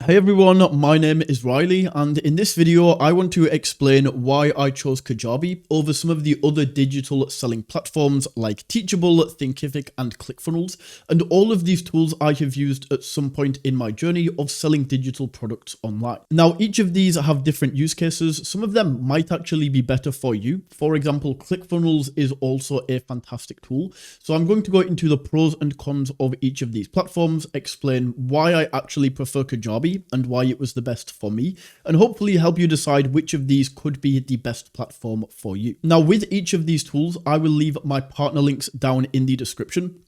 Hey everyone, my name is Riley, and in this video I want to explain why I chose Kajabi over some of the other digital selling platforms like Teachable, Thinkific and ClickFunnels, and all of these tools I have used at some point in my journey of selling digital products online. Now each of these have different use cases. Some of them might actually be better for you. For example, ClickFunnels is also a fantastic tool. So I'm going to go into the pros and cons of each of these platforms, explain why I actually prefer Kajabi and why it was the best for me, and hopefully help you decide which of these could be the best platform for you. Now, with each of these tools, I will leave my partner links down in the description.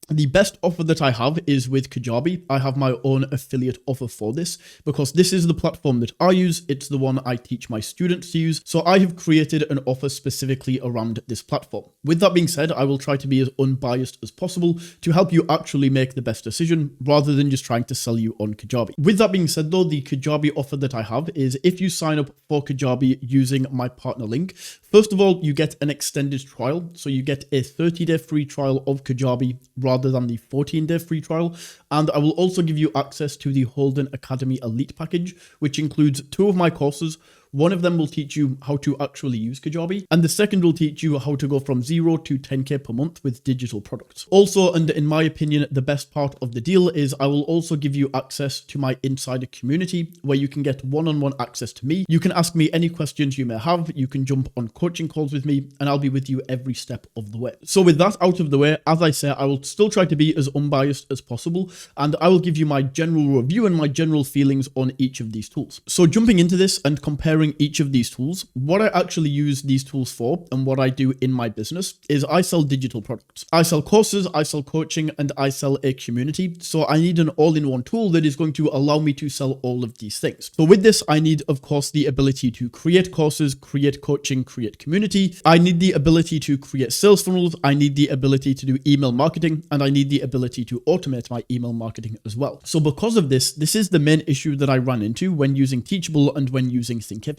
The best offer that I have is with Kajabi. I have my own affiliate offer for this because this is the platform that I use. It's the one I teach my students to use. So I have created an offer specifically around this platform. With that being said, I will try to be as unbiased as possible to help you actually make the best decision rather than just trying to sell you on Kajabi. With that being said though, the Kajabi offer that I have is if you sign up for Kajabi using my partner link, first of all, you get an extended trial. So you get a 30-day free trial of Kajabi rather than the 14-day free trial. And I will also give you access to the Holden Academy Elite package, which includes 2 of my courses. One of them will teach you how to actually use Kajabi, and the second will teach you how to go from 0 to 10K per month with digital products. Also, and in my opinion, the best part of the deal is I will also give you access to my insider community where you can get one-on-one access to me. You can ask me any questions you may have. You can jump on coaching calls with me, and I'll be with you every step of the way. So with that out of the way, as I say, I will still try to be as unbiased as possible, and I will give you my general review and my general feelings on each of these tools. So jumping into this and comparing each of these tools, what I actually use these tools for and what I do in my business is I sell digital products. I sell courses, I sell coaching, and I sell a community. So I need an all-in-one tool that is going to allow me to sell all of these things. So with this, I need, of course, the ability to create courses, create coaching, create community. I need the ability to create sales funnels. I need the ability to do email marketing, and I need the ability to automate my email marketing as well. So because of this, this is the main issue that I run into when using Teachable and when using Thinkific.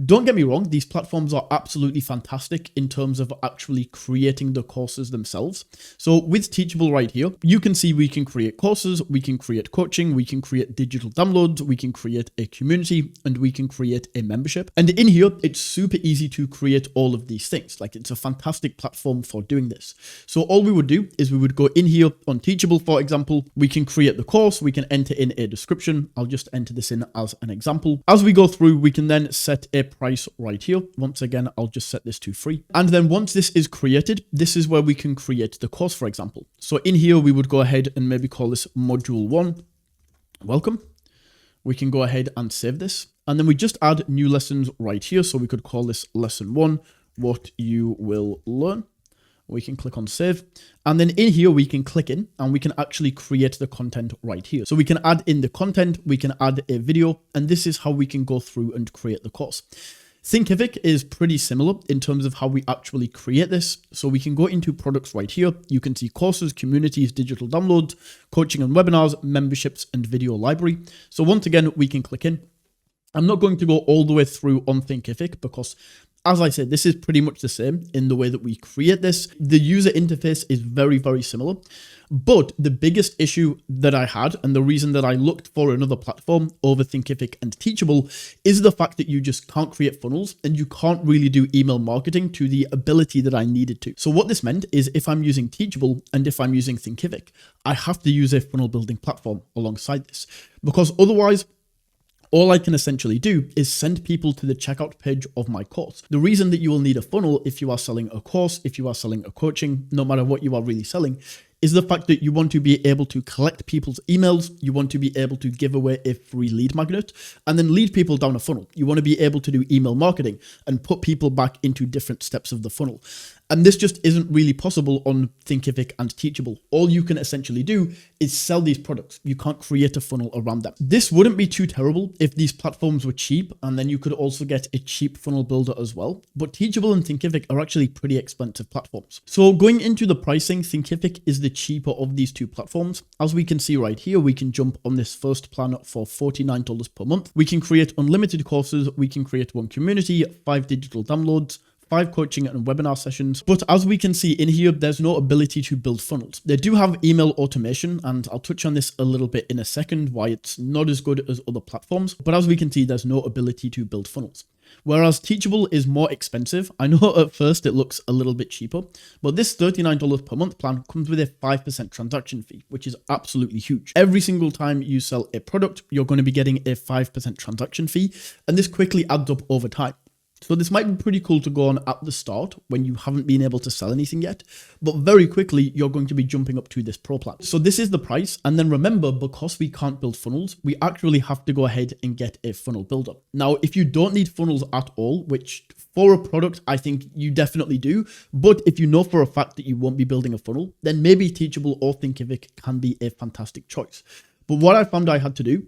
Don't get me wrong, these platforms are absolutely fantastic in terms of actually creating the courses themselves. So with Teachable right here, you can see we can create courses, we can create coaching, we can create digital downloads, we can create a community, and we can create a membership. And in here, it's super easy to create all of these things. Like, it's a fantastic platform for doing this. So all we would do is we would go in here on Teachable, for example, we can create the course, we can enter in a description. I'll just enter this in as an example. As we go through, we can then set a price right here. Once again, I'll just set this to free. And then once this is created, this is where we can create the course, for example. So in here, we would go ahead and maybe call this module 1. Welcome. We can go ahead and save this. And then we just add new lessons right here. So we could call this lesson 1, what you will learn. We can click on save. And then in here, we can click in and we can actually create the content right here. So we can add in the content, we can add a video, and this is how we can go through and create the course. Thinkific is pretty similar in terms of how we actually create this. So we can go into products right here. You can see courses, communities, digital downloads, coaching and webinars, memberships, and video library. So once again, we can click in. I'm not going to go all the way through on Thinkific because, as I said, this is pretty much the same in the way that we create this. The user interface is very, very similar. But the biggest issue that I had, and the reason that I looked for another platform over Thinkific and Teachable, is the fact that you just can't create funnels and you can't really do email marketing to the ability that I needed to. So what this meant is if I'm using Teachable and if I'm using Thinkific, I have to use a funnel building platform alongside this, because otherwise, all I can essentially do is send people to the checkout page of my course. The reason that you will need a funnel if you are selling a course, if you are selling a coaching, no matter what you are really selling, is the fact that you want to be able to collect people's emails, you want to be able to give away a free lead magnet, and then lead people down a funnel. You want to be able to do email marketing and put people back into different steps of the funnel. And this just isn't really possible on Thinkific and Teachable. All you can essentially do is sell these products. You can't create a funnel around them. This wouldn't be too terrible if these platforms were cheap, and then you could also get a cheap funnel builder as well. But Teachable and Thinkific are actually pretty expensive platforms. So going into the pricing, Thinkific is the cheaper of these two platforms. As we can see right here, we can jump on this first plan for $49 per month. We can create unlimited courses. We can create one community, 5 digital downloads, 5 coaching and webinar sessions. But as we can see in here, there's no ability to build funnels. They do have email automation, and I'll touch on this a little bit in a second, why it's not as good as other platforms. But as we can see, there's no ability to build funnels. Whereas Teachable is more expensive. I know at first it looks a little bit cheaper, but this $39 per month plan comes with a 5% transaction fee, which is absolutely huge. Every single time you sell a product, you're going to be getting a 5% transaction fee, and this quickly adds up over time. So this might be pretty cool to go on at the start when you haven't been able to sell anything yet, but very quickly you're going to be jumping up to this pro plan. So this is the price. And then remember, because we can't build funnels, we actually have to go ahead and get a funnel builder. Now, if you don't need funnels at all, which for a product, I think you definitely do, but if you know for a fact that you won't be building a funnel, then maybe Teachable or Thinkific can be a fantastic choice. But what I found I had to do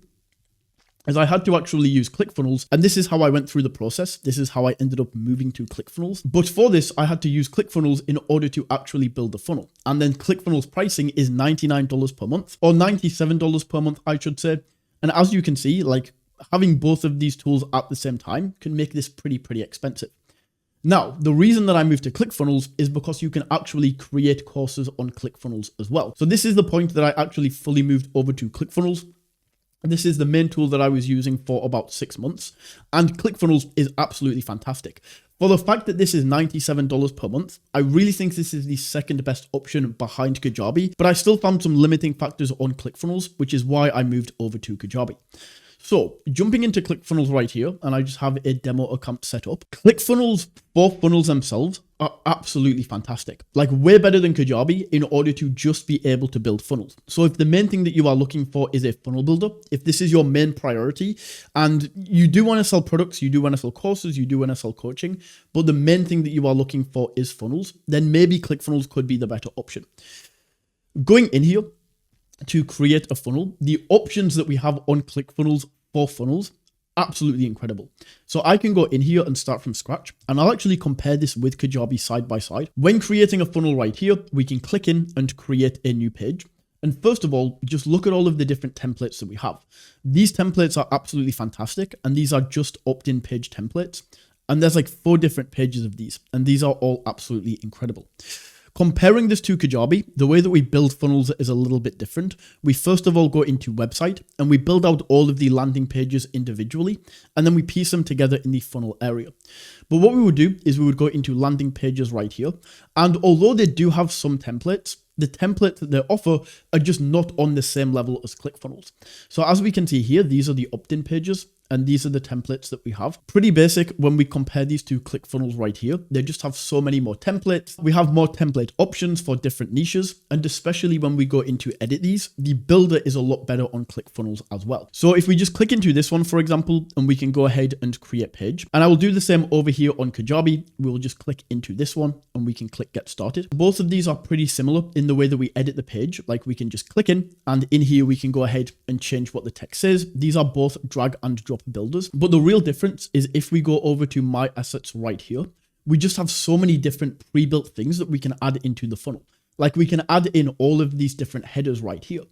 is I had to actually use ClickFunnels, and this is how I went through the process. This is how I ended up moving to ClickFunnels. But for this, I had to use ClickFunnels in order to actually build the funnel. And then ClickFunnels pricing is $99 per month, or $97 per month, I should say. And as you can see, like having both of these tools at the same time can make this pretty expensive. Now, the reason that I moved to ClickFunnels is because you can actually create courses on ClickFunnels as well. So this is the point that I actually fully moved over to ClickFunnels. This is the main tool that I was using for about 6 months, and ClickFunnels is absolutely fantastic. For the fact that this is $97 per month, I really think this is the second best option behind Kajabi, but I still found some limiting factors on ClickFunnels, which is why I moved over to Kajabi. So jumping into ClickFunnels right here, and I just have a demo account set up. ClickFunnels for funnels themselves are absolutely fantastic, like way better than Kajabi in order to just be able to build funnels. So if the main thing that you are looking for is a funnel builder, if this is your main priority and you do want to sell products, you do want to sell courses, you do want to sell coaching, but the main thing that you are looking for is funnels, then maybe ClickFunnels could be the better option. Going in here, to create a funnel, the options that we have on ClickFunnels for funnels, absolutely incredible. So I can go in here and start from scratch, and I'll actually compare this with Kajabi side by side. When creating a funnel right here, we can click in and create a new page. And first of all, just look at all of the different templates that we have. These templates are absolutely fantastic, and these are just opt-in page templates. And there's like 4 different pages of these, and these are all absolutely incredible. Comparing this to Kajabi, the way that we build funnels is a little bit different. We first of all go into website and we build out all of the landing pages individually, and then we piece them together in the funnel area. But what we would do is we would go into landing pages right here. And although they do have some templates, the templates that they offer are just not on the same level as ClickFunnels. So as we can see here, these are the opt-in pages, and these are the templates that we have. Pretty basic when we compare these to ClickFunnels right here. They just have so many more templates. We have more template options for different niches. And especially when we go into edit these, the builder is a lot better on ClickFunnels as well. So if we just click into this one, for example, and we can go ahead and create page. And I will do the same over here on Kajabi. We'll just click into this one and we can click get started. Both of these are pretty similar in the way that we edit the page. Like we can just click in, and in here we can go ahead and change what the text says. These are both drag and drop builders. But the real difference is if we go over to my assets right here, we just have so many different pre-built things that we can add into the funnel. Like we can add in all of these different headers right here.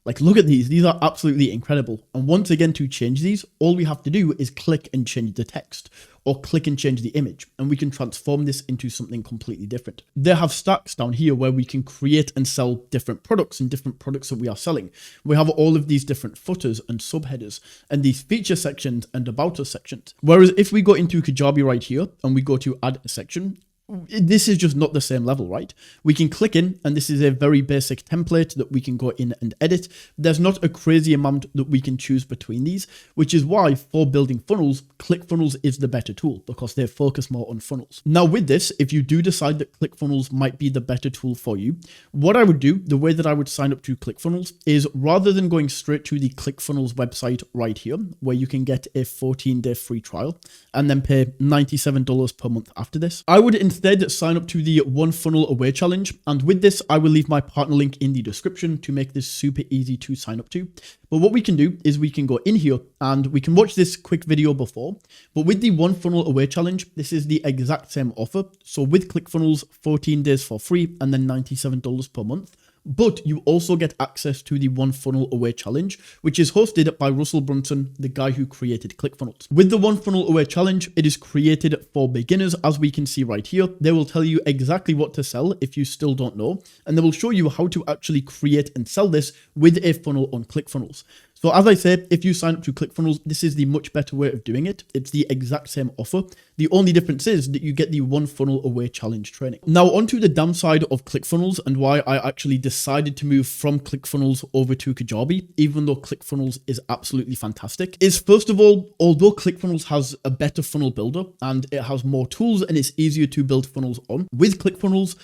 Like look at these are absolutely incredible. And once again, to change these, all we have to do is click and change the text, or click and change the image, and we can transform this into something completely different. They have stacks down here where we can create and sell different products and different products that we are selling. We have all of these different footers and subheaders and these feature sections and about us sections. Whereas if we go into Kajabi right here and we go to add a section, this is just not the same level, right? We can click in, and this is a very basic template that we can go in and edit. There's not a crazy amount that we can choose between these, which is why for building funnels, ClickFunnels is the better tool because they focus more on funnels. Now with this, if you do decide that ClickFunnels might be the better tool for you, what I would do, the way that I would sign up to ClickFunnels is rather than going straight to the ClickFunnels website right here, where you can get a 14-day free trial and then pay $97 per month after this, I would instead sign up to the One Funnel Away Challenge. And with this, I will leave my partner link in the description to make this super easy to sign up to. But what we can do is we can go in here and we can watch this quick video before. But with the One Funnel Away Challenge, this is the exact same offer. So with ClickFunnels, 14 days for free and then $97 per month. but you also get access to the One Funnel Away Challenge, which is hosted by Russell Brunson, the guy who created ClickFunnels. With the One Funnel Away Challenge, it is created for beginners, as we can see right here. They will tell you exactly what to sell if you still don't know, and they will show you how to actually create and sell this with a funnel on ClickFunnels. So as I said, if you sign up to ClickFunnels, this is the much better way of doing it. It's the exact same offer. The only difference is that you get the One Funnel Away Challenge training. Now onto the downside of ClickFunnels and why I actually decided to move from ClickFunnels over to Kajabi, even though ClickFunnels is absolutely fantastic, is first of all, although ClickFunnels has a better funnel builder and it has more tools and it's easier to build funnels on, with ClickFunnels,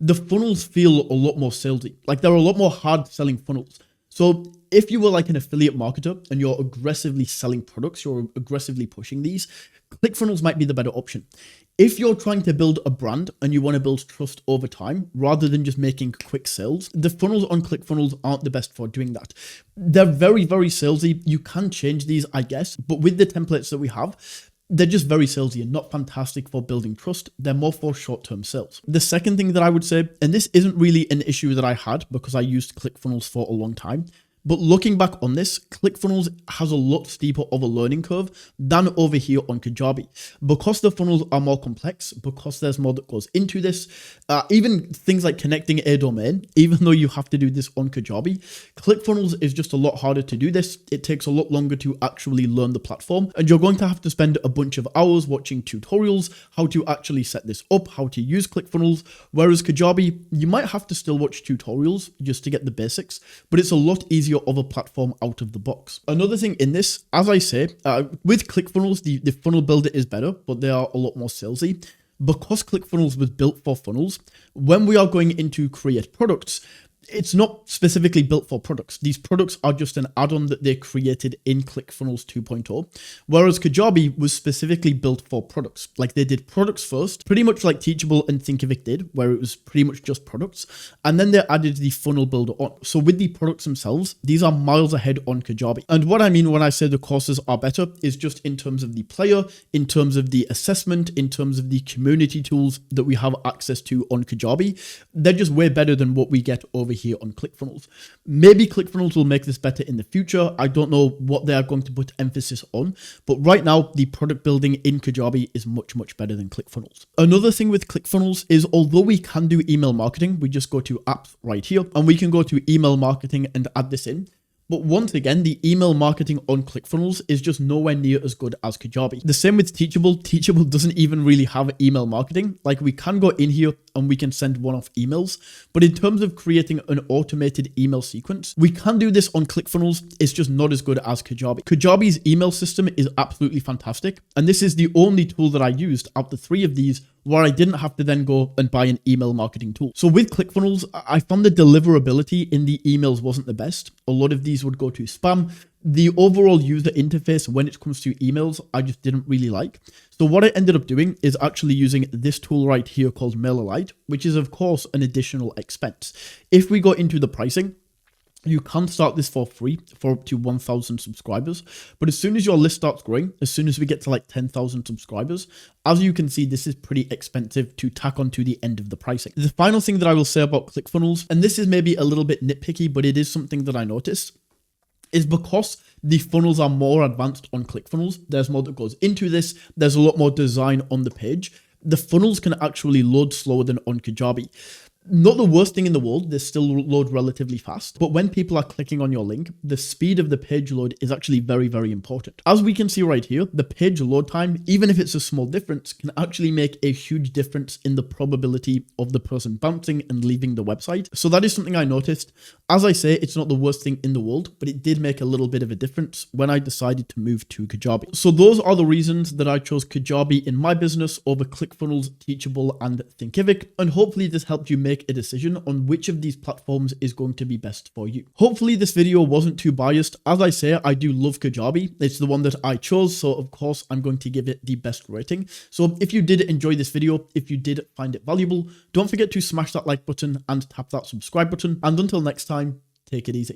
the funnels feel a lot more salesy. Like they're a lot more hard selling funnels. So if you were like an affiliate marketer and you're aggressively selling products, you're aggressively pushing these, ClickFunnels might be the better option. If you're trying to build a brand and you want to build trust over time, rather than just making quick sales, the funnels on ClickFunnels aren't the best for doing that. They're very, very salesy. You can change these, I guess, but with the templates that we have, they're just very salesy and not fantastic for building trust. They're more for short-term sales. The second thing that I would say, and this isn't really an issue that I had because I used ClickFunnels for a long time, but looking back on this, ClickFunnels has a lot steeper of a learning curve than over here on Kajabi. Because the funnels are more complex, because there's more that goes into this, even things like connecting a domain, even though you have to do this on Kajabi, ClickFunnels is just a lot harder to do this. It takes a lot longer to actually learn the platform, and you're going to have to spend a bunch of hours watching tutorials, how to actually set this up, how to use ClickFunnels, whereas Kajabi, you might have to still watch tutorials just to get the basics, but it's a lot easier of a platform out of the box. Another thing in this, as I say, with ClickFunnels, the funnel builder is better, but they are a lot more salesy. Because ClickFunnels was built for funnels, when we are going into create products, it's not specifically built for products. These products are just an add-on that they created in ClickFunnels 2.0, whereas Kajabi was specifically built for products. Like they did products first, pretty much like Teachable and Thinkific did, where it was pretty much just products, and then they added the funnel builder on. So with the products themselves, these are miles ahead on Kajabi. And what I mean when I say the courses are better is just in terms of the player, in terms of the assessment, in terms of the community tools that we have access to on Kajabi. They're just way better than what we get over here on ClickFunnels. Maybe ClickFunnels will make this better in the future. I don't know what they are going to put emphasis on, but right now the product building in Kajabi is much, much better than ClickFunnels. Another thing with ClickFunnels is although we can do email marketing, we just go to apps right here and we can go to email marketing and add this in. But once again, the email marketing on ClickFunnels is just nowhere near as good as Kajabi. The same with Teachable. Teachable doesn't even really have email marketing. Like we can go in here and we can send one-off emails. But in terms of creating an automated email sequence, we can do this on ClickFunnels. It's just not as good as Kajabi. Kajabi's email system is absolutely fantastic. And this is the only tool that I used out of the three of these where I didn't have to then go and buy an email marketing tool. So with ClickFunnels, I found the deliverability in the emails wasn't the best. A lot of these would go to spam. The overall user interface when it comes to emails, I just didn't really like. So what I ended up doing is actually using this tool right here called MailerLite, which is of course an additional expense. If we go into the pricing, you can start this for free for up to 1,000 subscribers. But as soon as your list starts growing, as soon as we get to like 10,000 subscribers, as you can see, this is pretty expensive to tack onto the end of the pricing. The final thing that I will say about ClickFunnels, and this is maybe a little bit nitpicky, but it is something that I noticed, is because the funnels are more advanced on ClickFunnels. There's more that goes into this. There's a lot more design on the page. The funnels can actually load slower than on Kajabi. Not the worst thing in the world, they still load relatively fast, but when people are clicking on your link, the speed of the page load is actually very, very important. As we can see right here, the page load time, even if it's a small difference, can actually make a huge difference in the probability of the person bouncing and leaving the website. So that is something I noticed. As I say, it's not the worst thing in the world, but it did make a little bit of a difference when I decided to move to Kajabi. So those are the reasons that I chose Kajabi in my business over ClickFunnels, Teachable, and Thinkific, and hopefully this helped you make a decision on which of these platforms is going to be best for you. Hopefully this video wasn't too biased. As I say, I do love Kajabi. It's the one that I chose, so of course I'm going to give it the best rating. So if you did enjoy this video, if you did find it valuable, don't forget to smash that like button and tap that subscribe button. And until next time, take it easy.